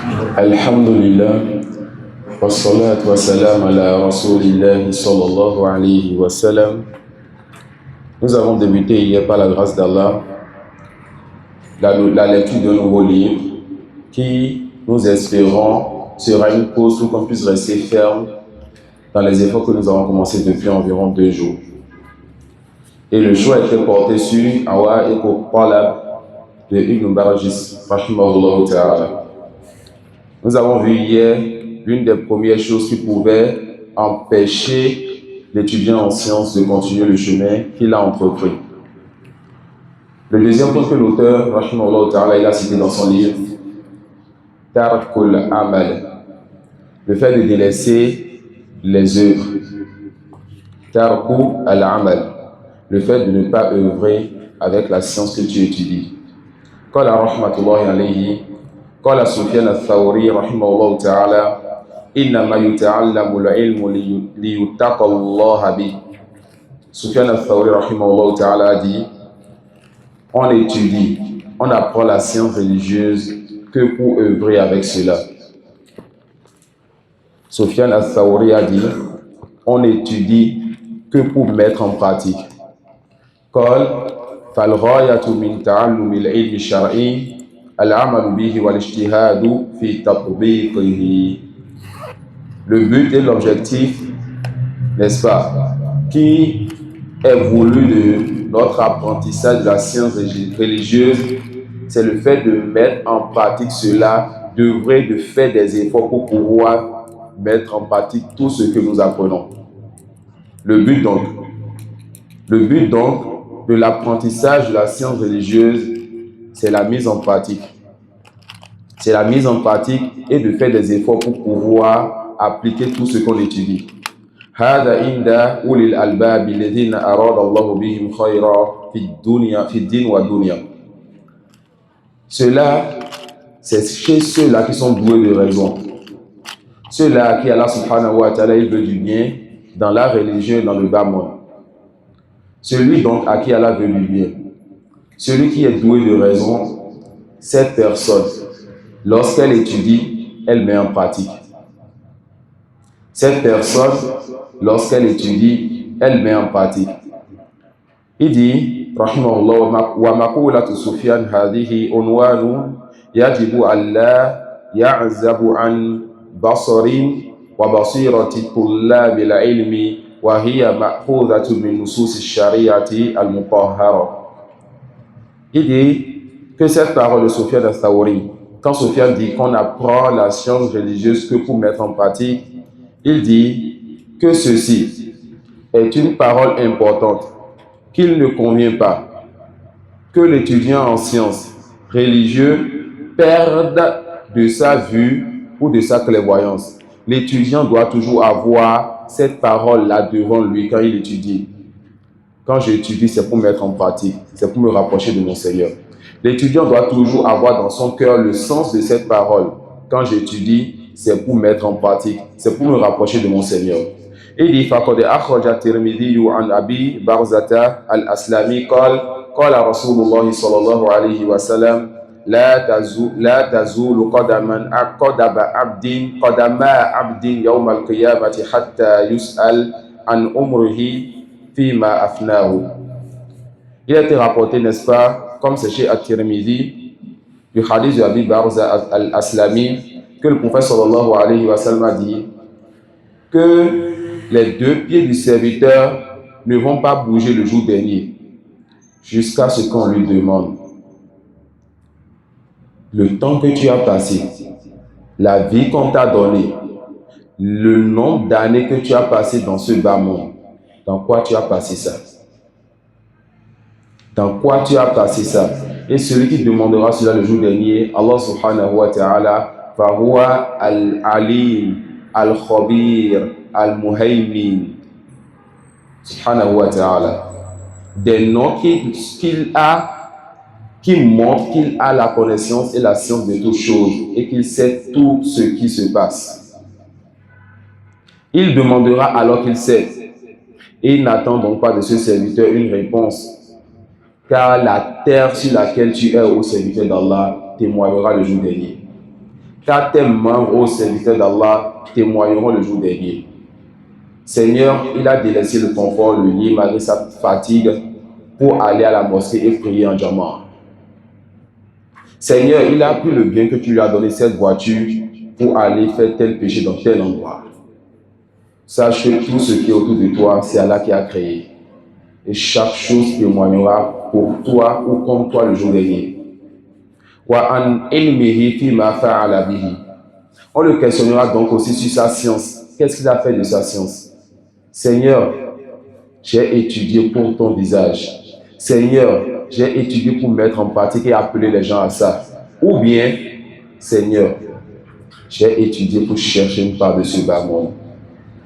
Alhamdulillah, wassalatu wassalam ala rasulillahi sallallahu alayhi wa sallam. Nous avons débuté hier par la grâce d'Allah la lecture d'un nouveau livre qui, nous espérons, sera une cause pour qu'on puisse rester ferme dans les efforts que nous avons commencés depuis environ 2 jours. Et le choix était porté sur Awa Eko Talab de Ibn Barajis, rahimahullah ta'ala. Nous avons vu hier l'une des premières choses qui pouvait empêcher l'étudiant en sciences de continuer le chemin qu'il a entrepris. Le deuxième point que l'auteur, rahimahullah ta'ala, il a cité dans son livre, Tarkul Amal, le fait de délaisser les œuvres. Tarku al-Amal, le fait de ne pas œuvrer avec la science que tu étudies. Qala rahmatullahi alayhi, qala Sufyan al-Thawri rahimahullah ta'ala, innama yuta'allamu al-ilmu liyuttaqa Allah bi. Sufyan al-Thawri rahimahullah ta'ala a dit, on étudie, on apprend la science religieuse que pour œuvrer avec cela. Sufyan al-Thawri a dit, on étudie que pour mettre en pratique. قال فالغاية من تعلم العلم الشرعي العمل به والاجتهاد في تطبيقه. Le but et l'objectif, n'est-ce pas, qui est voulu de notre apprentissage de la science religieuse, c'est le fait de mettre en pratique cela, d'œuvrer, de faire des efforts pour pouvoir mettre en pratique tout ce que nous apprenons. Le but donc de l'apprentissage de la science religieuse, c'est la mise en pratique. C'est la mise en pratique et de faire des efforts pour pouvoir appliquer tout ce qu'on étudie. هذا عند أولي الألباب الذين أراد الله بهم خيرا في الدين والدنيا. Cela, c'est chez ceux-là qui sont doués de raison. Ceux-là à qui Allah subhanahu wa ta'ala il veut du bien dans la religion et dans le bas monde. Celui donc à qui Allah veut du bien, celui qui est doué de raison, cette personne, lorsqu'elle étudie, elle met en pratique. Cette personne, lorsqu'elle étudie, elle met en pratique. Il dit, rahimahullah, wa maqulatu Sufyan hadhihi unwanu yajibu alla ya'zabu an basarin wa basirati tullabil ilmi wa hiya ma'khudhatun min nusus ash-shari'ati al-mutahhara. Il dit que cette parole de Sufyan al-Thawri, quand Sufyan dit qu'on apprend la science religieuse que pour mettre en pratique, il dit que ceci est une parole importante, qu'il ne convient pas que l'étudiant en sciences religieuses perde de sa vue ou de sa clairvoyance. L'étudiant doit toujours avoir cette parole-là devant lui quand il étudie. Quand j'étudie, c'est pour mettre en pratique, c'est pour me rapprocher de mon Seigneur. L'étudiant doit toujours avoir dans son cœur le sens de cette parole. Quand j'étudie, c'est pour mettre en pratique, c'est pour me rapprocher de mon Seigneur. Il dit فقد أخرج الترمذي عن أبي برزة الأسلمي قال رسول الله صلى الله عليه وسلم لا تزول قدم عبد يوم القيامة حتى يسأل عن عمره فيما أفناه. Il a été rapporté, n'est-ce pas, comme c'est chez At-Tirmidhi, du hadith de Abi Barza al-Aslami, que le prophète sallallahu alayhi wa sallam a dit que les 2 pieds du serviteur ne vont pas bouger le jour dernier jusqu'à ce qu'on lui demande le temps que tu as passé, la vie qu'on t'a donnée, le nombre d'années que tu as passé dans ce bas monde. Dans quoi tu as passé ça? Dans quoi tu as passé ça? Et celui qui demandera cela le jour dernier, Allah subhanahu wa ta'ala, fahuwa al-alim, al-khabir, al-muhaymin, subhanahu wa ta'ala. Des noms qu'il a, qui montrent qu'il a la connaissance et la science de toutes choses et qu'il sait tout ce qui se passe. Il demandera alors qu'il sait. Et il n'attend donc pas de ce serviteur une réponse. Car la terre sur laquelle tu es, ô serviteur d'Allah, témoignera le jour dernier. car tes membres, ô serviteurs d'Allah, témoigneront le jour dernier. Seigneur, il a délaissé le confort, le lit, malgré sa fatigue, pour aller à la mosquée et prier en diamant. Seigneur, il a pris le bien que tu lui as donné, cette voiture, pour aller faire tel péché dans tel endroit. Sache que tout ce qui est autour de toi, c'est Allah qui a créé. Et chaque chose témoignera pour toi ou contre toi le jour dernier. On le questionnera donc aussi sur sa science. Qu'est-ce qu'il a fait de sa science? Seigneur, j'ai étudié pour ton visage. Seigneur, j'ai étudié pour mettre en pratique et appeler les gens à ça. Ou bien, Seigneur, j'ai étudié pour chercher une part de ce bas monde.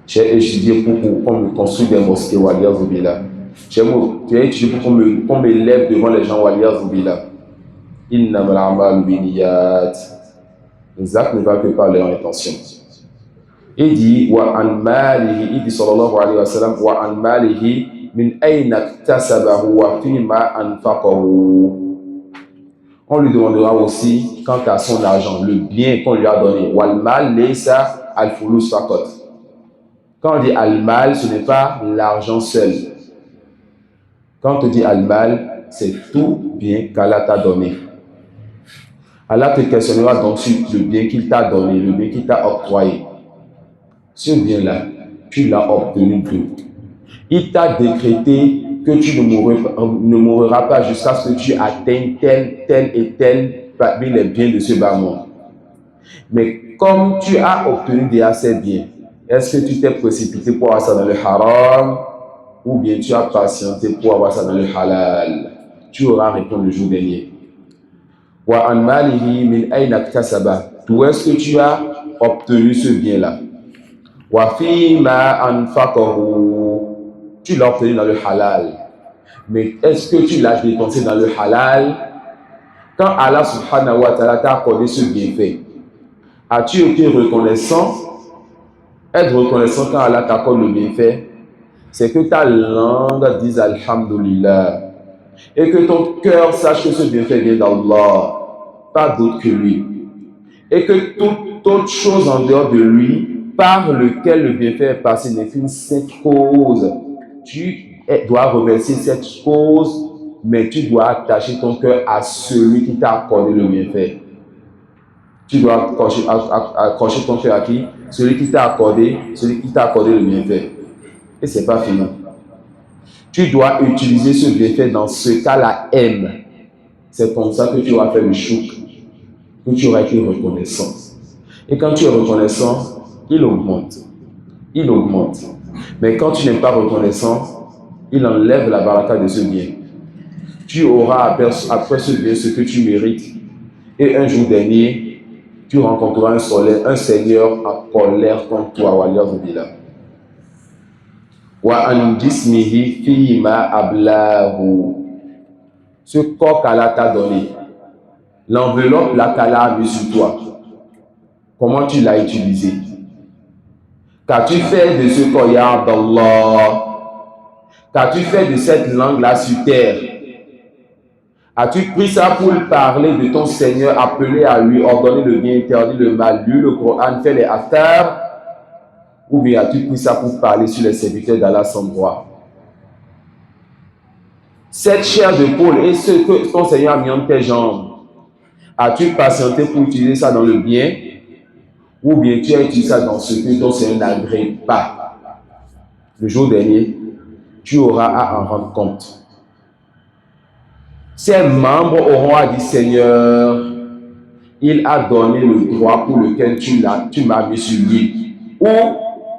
J'ai étudié pour qu'on me construise des mosquées, Waliyah Zubila. J'ai étudié pour qu'on m'élève devant les gens, Waliyah Zubila. Innamal a'malu binniyat. Les actes ne valent que par leur intention. Il dit, wa an malihi, il dit sallallahu alayhi wa sallam, wa an malihi min ayna iktasabahu wa fima anfaqahu. On lui demandera aussi, quant à son argent, le bien qu'on lui a donné. Wal mal laysa al fulus faqat. Quand on dit al-mal, ce n'est pas l'argent seul. Quand on dit al-mal, c'est tout bien qu'Allah t'a donné. Allah te questionnera donc sur le bien qu'il t'a donné, le bien qu'il t'a octroyé. Ce bien-là, tu l'as obtenu d'où? Il t'a décrété que tu ne mourras pas jusqu'à ce que tu atteignes tel et tel parmi les biens de ce bas monde. Mais comme tu as obtenu déjà ces biens, est-ce que tu t'es précipité pour avoir ça dans le haram ou bien tu as patienté pour avoir ça dans le halal? Tu auras répondu le jour dernier. Wa an malihi min ayna iktasaba. D'où est-ce que tu as obtenu ce bien-là? Wa fima anfaqahu. Tu l'as obtenu dans le halal. Mais est-ce que tu l'as dépensé dans le halal? Quand Allah subhanahu wa ta'ala t'a accordé ce bienfait, as-tu été reconnaissant? Être reconnaissant quand Allah t'accorde le bienfait, c'est que ta langue dise Alhamdulillah et que ton cœur sache que ce bienfait vient d'Allah, pas d'autre que lui, et que toute autre chose en dehors de lui par lequel le bienfait est passé n'est qu'une simple cause. Tu dois remercier cette cause, mais tu dois attacher ton cœur à celui qui t'a accordé le bienfait. Tu dois accrocher ton cœur à qui? Celui qui t'a accordé le bienfait. Et c'est pas fini. Tu dois utiliser ce bienfait dans ce qu'Allah aime. C'est comme ça que tu vas faire le chouk, que tu auras été reconnaissant. Et quand tu es reconnaissant, il augmente. Il augmente. Mais quand tu n'es pas reconnaissant, il enlève la baraka de ce bien. Tu auras après ce bien ce que tu mérites. Et un jour dernier, tu rencontreras un Seigneur en colère contre toi. Wa an jismihi fima ablahu. Ce corps qu'Allah t'a donné, l'enveloppe là qu'Allah a mis sur toi, comment tu l'as utilisé? Qu'as-tu fait de ce corps, ya Abdallah? Qu'as-tu fait de cette langue là sur terre? As-tu pris ça pour parler de ton Seigneur, appeler à lui, ordonner le bien, interdire le mal, lire le Coran, faire les affaires? Ou bien as-tu pris ça pour parler sur les serviteurs d'Allah sans droit? Cette chair de poule et ce que ton Seigneur a mis entre tes jambes, as-tu patienté pour utiliser ça dans le bien? Ou bien tu as utilisé ça dans ce que ton Seigneur n'agrée pas? Le jour dernier, tu auras à en rendre compte. Ses membres auront à dire, Seigneur, il a donné le droit pour lequel tu m'as mis sur lui. Ou,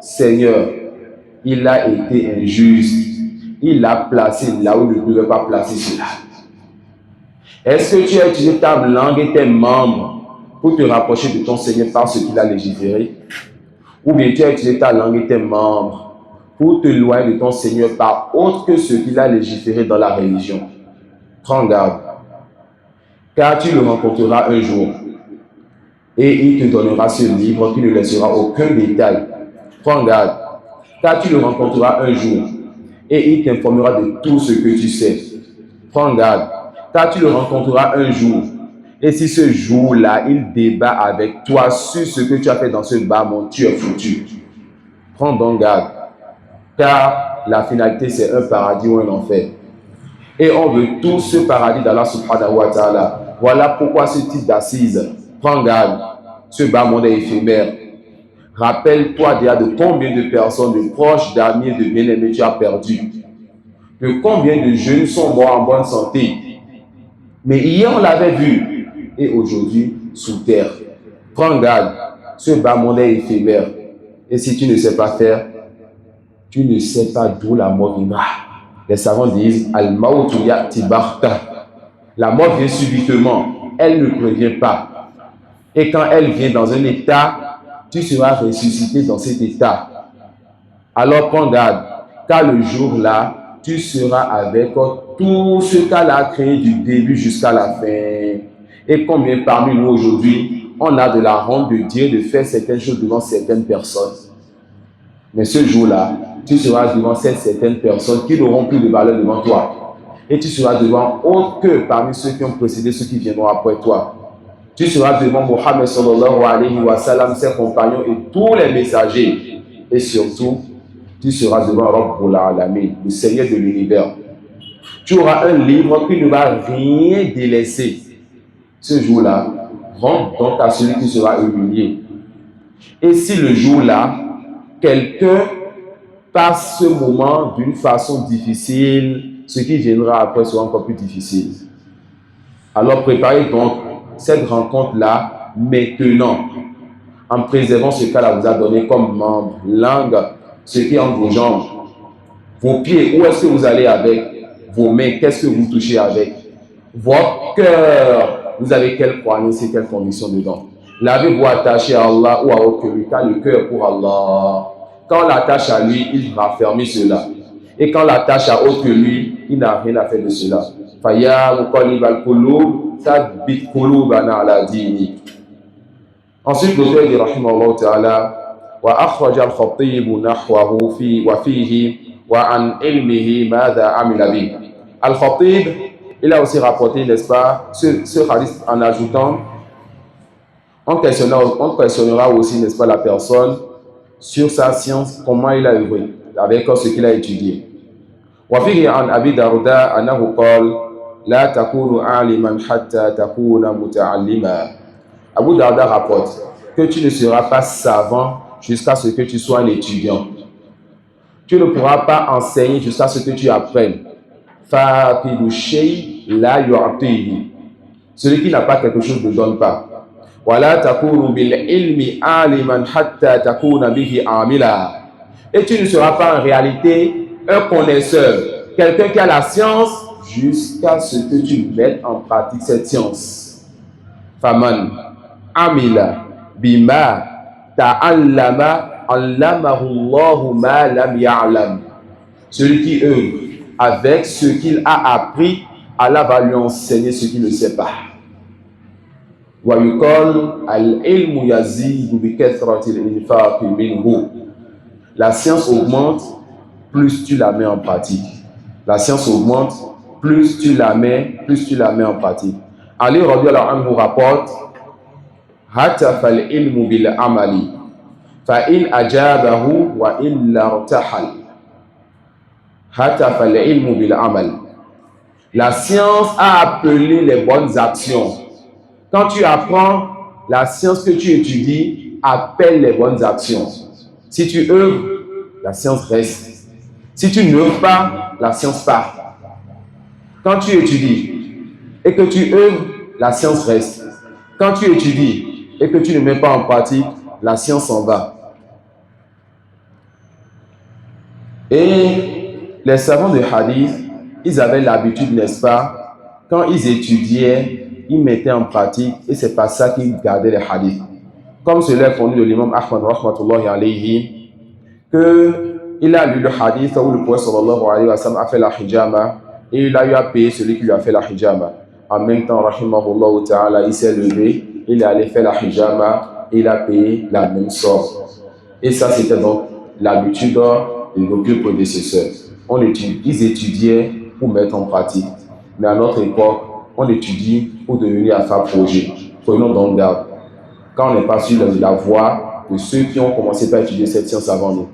Seigneur, il a été injuste. Il l'a placé là où il ne pouvait pas placer cela. Est-ce que tu as utilisé ta langue et tes membres pour te rapprocher de ton Seigneur par ce qu'il a légiféré? Ou bien tu as utilisé ta langue et tes membres pour te loin de ton Seigneur par autre que ce qu'il a légiféré dans la religion? Prends garde, car tu le rencontreras un jour et il te donnera ce livre qui ne laissera aucun détail. Prends garde, car tu le rencontreras un jour et il t'informera de tout ce que tu sais. Prends garde, car tu le rencontreras un jour Et si ce jour-là, il débat avec toi sur ce que tu as fait dans ce bas monde, tu es foutu. Prends donc garde. Car la finalité, c'est un paradis ou un enfer. Et on veut tous ce paradis d'Allah subhanahu wa ta'ala. Voilà pourquoi ce type d'assise. Prends garde. Ce bas monde est éphémère. Rappelle-toi déjà de combien de personnes, de proches, d'amis, de bien-aimés tu as perdu. De combien de jeunes sont morts en bonne santé. Mais hier, on l'avait vu. Et aujourd'hui, sous terre. Prends garde. Ce bas monde est éphémère. Et si tu ne sais pas faire, tu ne sais pas d'où la mort viendra. Les savants disent Al-Mautu ya'ti baghta. La mort vient subitement. Elle ne prévient pas. Et quand elle vient dans un état, tu seras ressuscité dans cet état. Alors prends garde. Car le jour-là, tu seras avec tout ce qu'Allah a créé du début jusqu'à la fin. Et combien parmi nous aujourd'hui, on a de la honte de dire, de faire certaines choses devant certaines personnes. Mais ce jour-là, tu seras devant certaines personnes qui n'auront plus de valeur devant toi. Et tu seras devant autre que parmi ceux qui ont précédé, ceux qui viendront après toi. Tu seras devant Mohammed sallallahu alayhi wa sallam, ses compagnons et tous les messagers. Et surtout, tu seras devant Rabbul Alamin, le Seigneur de l'univers. Tu auras un livre qui ne va rien délaisser. Ce jour-là, rends donc à celui qui sera humilié. Et si le jour-là, quelqu'un passe ce moment d'une façon difficile, ce qui viendra après sera encore plus difficile. Alors préparez donc cette rencontre-là maintenant, en préservant ce qu'Allah vous a donné comme membre, langue, ce qui est entre vos jambes, vos pieds, où est-ce que vous allez avec, vos mains, qu'est-ce que vous touchez avec, votre cœur, vous avez quelle croyance et quelle conviction dedans. L'avez-vous attaché à Allah ou à autre que lui, car le cœur pour Allah. Quand on l'attache à lui, il raffermit cela. Et quand on l'attache à autre que lui, il n'a rien à faire de cela. Faya muqallib al-qulub, thabbit qulubana ala dini. Ensuite, l'auteur dit rahimahullah ta'ala, wa akhraj al-khatib nahwahu fi wa fihi wa an ilmihi madha amila bi. Al-Khatib, il a aussi rapporté, n'est-ce pas, ce hadith en ajoutant, on questionnera aussi, n'est-ce pas, la personne sur sa science, comment il a œuvré, avec ce qu'il a étudié. وفيه عن أبي درداء أنه قال لا تكون عالما حتى تكون متعلما. Abu Darda rapporte que tu ne seras pas savant jusqu'à ce que tu sois un étudiant. Tu ne pourras pas enseigner jusqu'à ce que tu apprennes. فَاقِدُ الشَّيْءِ لَا يُعْطِيهِ. Celui qui n'a pas quelque chose ne donne pas. وَلَا تَكُونُ بِالْعِلْمِ عَالِمًا حَتَّى تَكُونَ بِهِ عَامِلًا. Et tu ne seras pas en réalité un connaisseur, quelqu'un qui a la science, jusqu'à ce que tu mettes en pratique cette science. Faman amila bima ta'allama allamahu Allahu ma lam ya'lam. Celui qui œuvre avec ce qu'il a appris, Allah va lui enseigner ce qu'il ne sait pas. Wa yuqal al-ilmu yazidu bi kathrati al-infaq minhu. La science augmente plus tu la mets en pratique. La science augmente, plus tu la mets en pratique. Ali radiyallahu anhu rapporte hatafa al-ilmu bil amali fa in ajabahu wa illa irtahal. Hatafa al-ilmu bil amal. La science a appelé les bonnes actions. Quand tu apprends, la science que tu étudies appelle les bonnes actions. Si tu œuvres, la science reste. Si tu n'œuvres pas, la science part. Quand tu étudies et que tu œuvres, la science reste. Quand tu étudies et que tu ne mets pas en pratique, la science s'en va. Et les savants de hadith, ils avaient l'habitude, n'est-ce pas, quand ils étudiaient, ils mettaient en pratique et c'est pas ça qu'ils gardaient les hadiths. Comme cela est connu de l'imam Ahmad rahmatullahi alayhi, qu'il a lu le hadith où le prophète sallallahu alayhi wa sallam a fait la hijama et il a eu à payer celui qui lui a fait la hijama. En même temps, rahimahullah ta'ala, il s'est levé, il est allé faire la hijama et il a payé la même somme. Et ça, c'était donc l'habitude de nos deux prédécesseurs. Ils étudiaient pour mettre en pratique. Mais à notre époque, on étudie pour devenir à faire projet. Prenons donc garde. Quand on n'est pas sur la voie de ceux qui ont commencé par étudier cette science avant nous.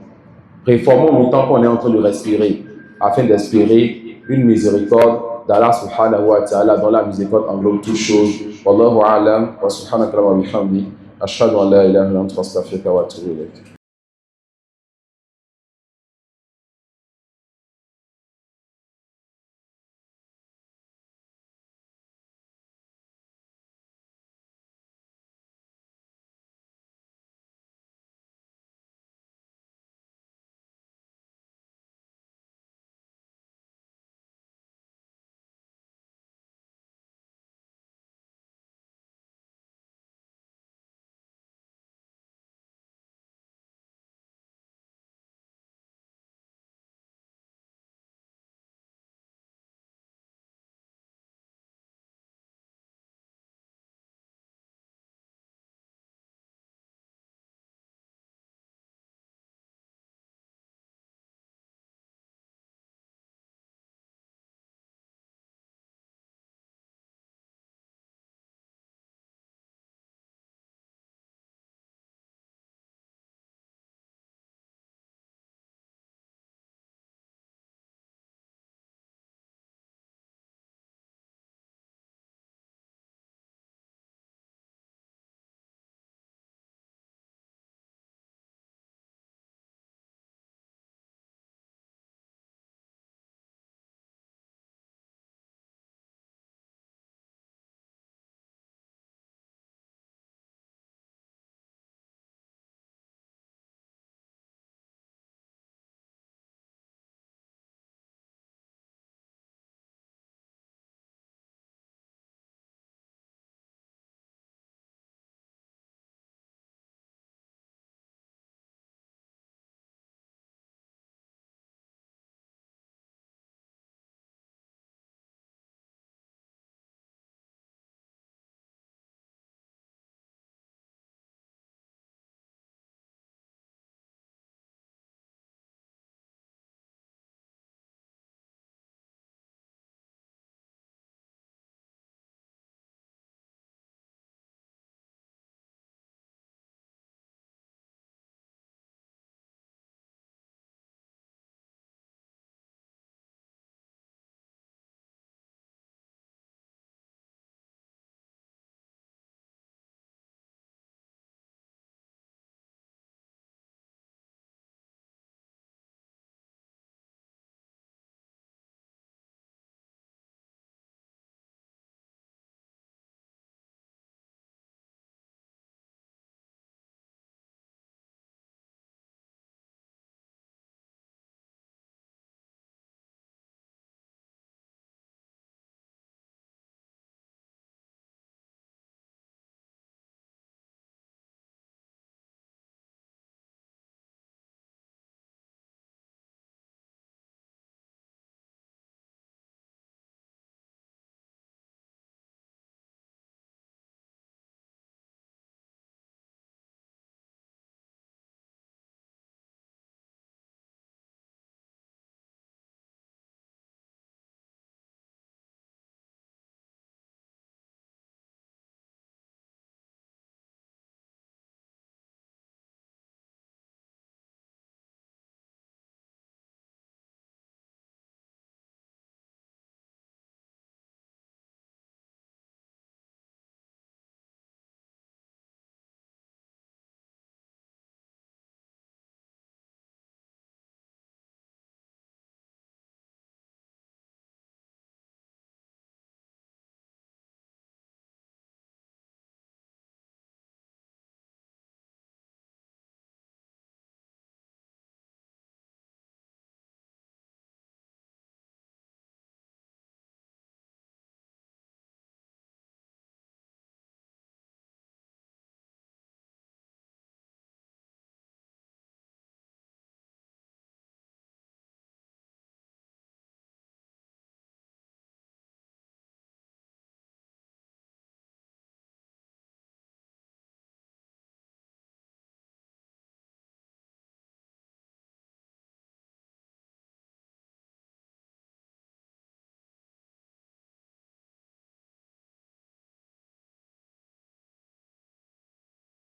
Réformons le temps qu'on est en train de respirer, afin d'espérer une miséricorde d'Allah subhanahu wa ta'ala, dont la miséricorde englobe toutes choses. Wallahu a'lam wa subhanaka wa bihamdi. Ashhadu an la ilaha illa anta astaghfiruka wa atubu ilayk.